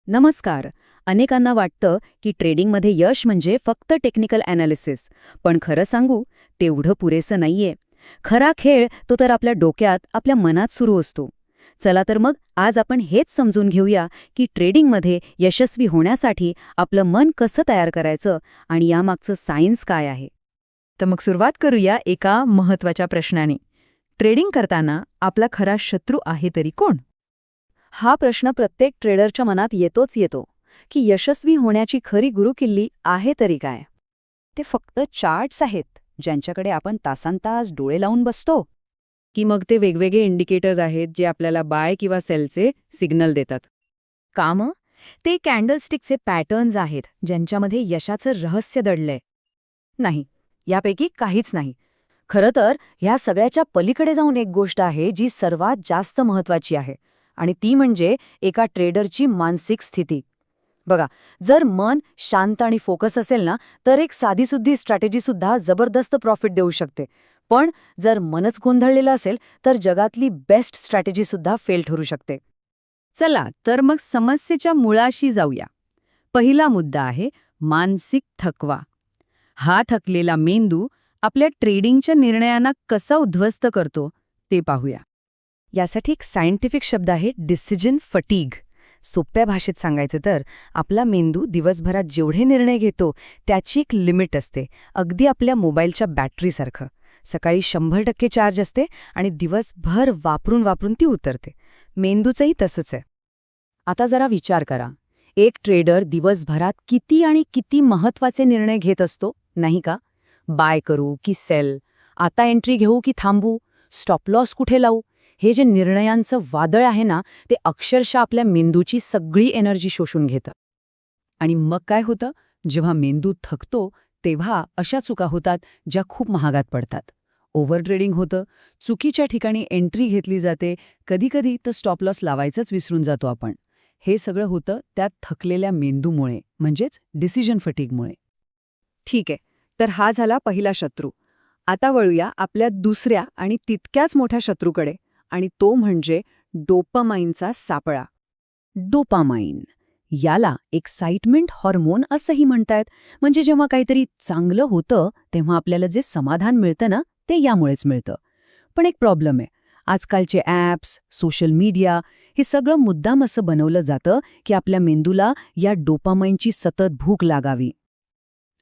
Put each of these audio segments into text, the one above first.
नमस्कार. अनेकांना वाटतं की ट्रेडिंगमध्ये यश म्हणजे फक्त टेक्निकल ॲनालिसिस. पण खरं सांगू, तेवढं पुरेसं नाहीये. खरा खेळ तो तर आपल्या डोक्यात, आपल्या मनात सुरू असतो. चला तर मग आज आपण हेच समजून घेऊया की ट्रेडिंगमध्ये यशस्वी होण्यासाठी आपलं मन कसं तयार करायचं आणि यामागचं सायन्स काय आहे. तर मग सुरुवात करूया एका महत्त्वाच्या प्रश्नाने. ट्रेडिंग करताना आपला खरा शत्रू आहे तरी कोण? हा प्रश्न प्रत्येक ट्रेडरच्या मनात येतो की यशस्वी होण्याची खरी गुरुकिल्ली आहे तरी काय. ते फक्त चार्ट्स आहेत ज्यांच्याकडे आपण तासनतास डोळे लावून बसतो, की मग ते वेगवेगळे इंडिकेटर्स आहेत जे आपल्याला बाय किंवा सेलचे सिग्नल देतात. कामं ते कॅन्डलस्टिकचे पॅटर्न्स आहेत ज्यांच्यामध्ये यशाचं रहस्य दडलंय. नाही, यापैकी काहीच नाही. खरं तर ह्या सगळ्याच्या पलीकडे जाऊन एक गोष्ट आहे जी सर्वात जास्त महत्वाची आहे, आणि ती म्हणजे एका ट्रेडरची मानसिक स्थिती. बघा, जर मन शांत आणि फोकस असेल ना, तर एक साधीसुद्धी स्ट्रॅटेजीसुद्धा जबरदस्त प्रॉफिट देऊ शकते. पण जर मनच गोंधळलेलं असेल तर जगातली बेस्ट स्ट्रॅटेजीसुद्धा फेल ठरू शकते. चला तर मग समस्येच्या मुळाशी जाऊया. पहिला मुद्दा आहे मानसिक थकवा. हा थकलेला मेंदू आपल्या ट्रेडिंगच्या निर्णयांना कसा उद्ध्वस्त करतो ते पाहूया. यासाठी एक सायंटिफिक शब्द आहे डिसिजन फटीग. सोप्या भाषेत सांगायचं तर आपला मेंदू दिवसभरात जेवढे निर्णय घेतो त्याची एक लिमिट असते, अगदी आपल्या मोबाईलच्या बॅटरीसारखं. सकाळी 100% चार्ज असते आणि दिवसभर वापरून वापरून ती उतरते. मेंदूचंही तसंच आहे. आता जरा विचार करा, एक ट्रेडर दिवसभरात किती आणि किती महत्त्वाचे निर्णय घेत असतो, नाही का? बाय करू की सेल, आता एंट्री घेऊ की थांबू, स्टॉप लॉस कुठे लावू, हे जे निर्णयांचं वादळ आहे ना, ते अक्षरशः आपल्या मेंदूची सगळी एनर्जी शोषून घेतं. आणि मग काय होतं? जेव्हा मेंदू थकतो तेव्हा अशा चुका होतात ज्या खूप महागात पडतात. ओव्हर ट्रेडिंग होतं, चुकीच्या ठिकाणी एंट्री घेतली जाते, कधीकधी तर स्टॉप लॉस लावायचंच विसरून जातो आपण. हे सगळं होतं त्या थकलेल्या मेंदूमुळे, म्हणजेच डिसिजन फटीगमुळे. ठीक आहे, तर हा झाला पहिला शत्रू. आता वळूया आपल्या दुसऱ्या आणि तितक्याच मोठ्या शत्रूकडे, आणि तो म्हणजे डोपामाइनचा सापळा. डोपामाइन याला एक्साइटमेंट हॉर्मोन असंही म्हणतात. म्हणजे जेव्हा काहीतरी चांगलं होतं तेव्हा आपल्याला जे समाधान मिळतं ना, ते यामुळेच मिळतं. पण एक प्रॉब्लेम आहे. आजकालचे ॲप्स, सोशल मीडिया हे सगळं मुद्दाम असं बनवलं जातं की आपल्या मेंदूला या डोपामाइनची सतत भूक लागावी.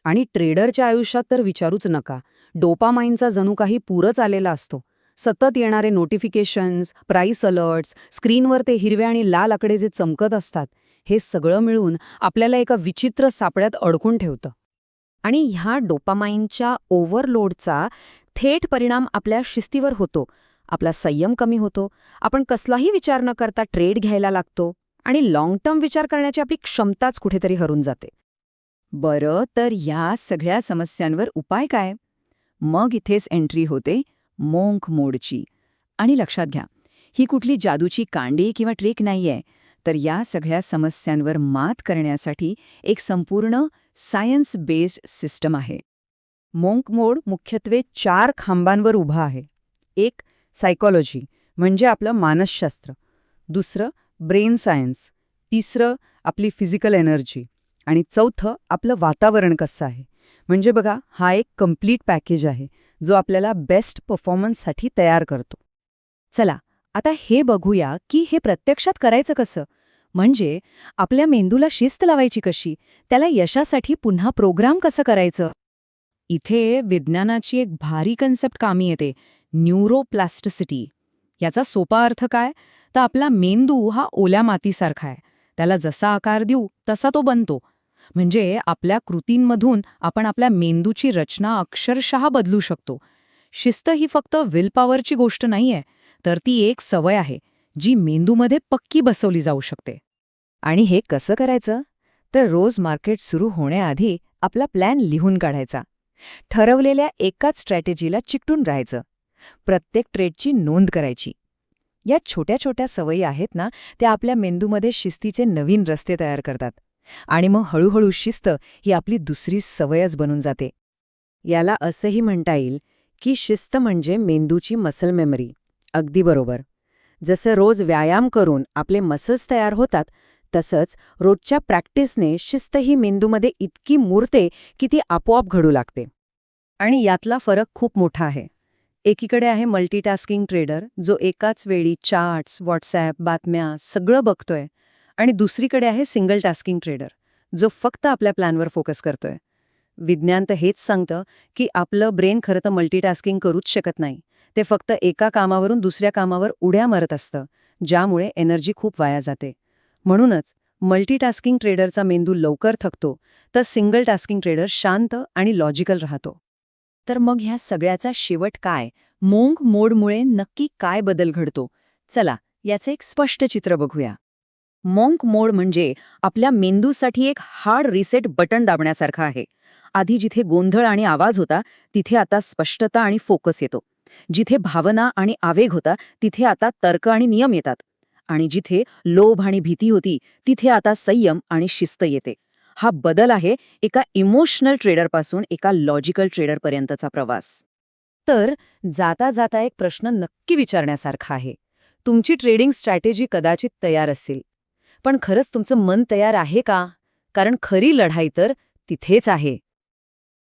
आणि ट्रेडरच्या आयुष्यात तर विचारूच नका. डोपामाइनचा जणू काही पूरच आलेला असतो. सतत येणारे नोटिफिकेशन्स, प्राइस अलर्ट्स, स्क्रीनवर ते हिरवे आणि लाल आकडे जे चमकत असतात, हे सगळं मिळून आपल्याला एका विचित्र सापळ्यात अडकून ठेवतं. आणि ह्या डोपामाइनच्या ओव्हरलोडचा थेट परिणाम आपल्या शिस्तीवर होतो. आपला संयम कमी होतो, आपण कसलाही विचार न करता ट्रेड घ्यायला लागतो आणि लाँग टर्म विचार करण्याची आपली क्षमताच कुठेतरी हरून जाते. बरं, तर या सगळ्या समस्यांवर उपाय काय? मग इथेच एंट्री होते मोंक मोडची. आणि लक्षात घ्या, ही कुठली जादूची कांडी किंवा ट्रिक नाहीये, तर या सगळ्या समस्यांवर मात करण्यासाठी एक संपूर्ण सायन्स बेस्ड सिस्टम आहे. मोंक मोड मुख्यत्वे 4 खांबांवर उभा आहे. एक, सायकॉलॉजी म्हणजे आपलं मानसशास्त्र. दुसरं, ब्रेन सायन्स. तिसरं, आपली फिजिकल एनर्जी. आणि चौथं, आपलं वातावरण कसं आहे. म्हणजे बघा, हा एक कम्प्लीट पॅकेज आहे जो आपल्याला बेस्ट परफॉर्मन्ससाठी तयार करतो. चला, आता हे बघूया की हे प्रत्यक्षात करायचं कसं. म्हणजे आपल्या मेंदूला शिस्त लावायची कशी, त्याला यशासाठी पुन्हा प्रोग्राम कसं करायचं. इथे विज्ञानाची एक भारी कन्सेप्ट कामी येते, न्यूरोप्लास्टिसिटी. याचा सोपा अर्थ काय? तर आपला मेंदू हा ओल्या मातीसारखा आहे. त्याला जसा आकार देऊ तसा तो बनतो. म्हणजे आपल्या कृतींमधून आपण आपल्या मेंदूची रचना अक्षरशः बदलू शकतो. शिस्त ही फक्त विलपॉवरची गोष्ट नाहीये, तर ती एक सवय आहे जी मेंदूमध्ये पक्की बसवली जाऊ शकते. आणि हे कसं करायचं? तर रोज मार्केट सुरू होण्याआधी आपला प्लॅन लिहून काढायचा. ठरवलेल्या एकाच स्ट्रॅटेजीला चिकटून राहायचं. प्रत्येक ट्रेडची नोंद करायची. या छोट्या छोट्या सवयी आहेत ना, त्या आपल्या मेंदूमध्ये शिस्तीचे नवीन रस्ते तयार करतात. आणि मग हळूहळू शिस्त ही आपली दुसरी सवयच बनून जाते. याला असंही म्हणता येईल की शिस्त म्हणजे मेंदूची मसल मेमरी. अगदी बरोबर. जसं रोज व्यायाम करून आपले मसल्स तयार होतात, तसंच रोजच्या प्रॅक्टिसने शिस्त ही मेंदूमध्ये इतकी मुरते की ती आपोआप घडू लागते. आणि यातला फरक खूप मोठा आहे. एकीकडे आहे मल्टीटास्किंग ट्रेडर, जो एकाच वेळी चार्ट्स, व्हॉट्सॲप, बातम्या सगळं बघतोय. आणि दुसरीकडे आहे सिंगल टास्किंग ट्रेडर, जो फक्त आपल्या प्लॅनवर फोकस करतोय. विज्ञान तर हेच सांगतं की आपलं ब्रेन खरं तर मल्टीटास्किंग करूच शकत नाही. ते फक्त एका कामावरून दुसऱ्या कामावर उड्या मारत असतं, ज्यामुळे एनर्जी खूप वाया जाते. म्हणूनच मल्टीटास्किंग ट्रेडरचा मेंदू लवकर थकतो, तर सिंगल टास्किंग ट्रेडर शांत आणि लॉजिकल राहतो. तर मग ह्या सगळ्याचा शेवट काय? मोंक मोडमुळे नक्की काय बदल घडतो? चला, याचं एक स्पष्ट चित्र बघूया. मोंक मोड म्हणजे आपल्या मेंदूसाठी एक हार्ड रिसेट बटन दाबण्यासारखं आहे. आधी जिथे गोंधळ आणि आवाज होता, तिथे आता स्पष्टता आणि फोकस येतो. जिथे भावना आणि आवेग होता, तिथे आता तर्क आणि नियम येतात. आणि जिथे लोभ आणि भीती होती, तिथे आता संयम आणि शिस्त येते. हा बदल आहे एका इमोशनल ट्रेडरपासून एका लॉजिकल ट्रेडरपर्यंतचा प्रवास. तर जाता जाता एक प्रश्न नक्की विचारण्यासारखा आहे. तुमची ट्रेडिंग स्ट्रॅटेजी कदाचित तयार असेल, पण खरंच तुमचं मन तयार आहे का? कारण खरी लढाई तर तिथेच आहे.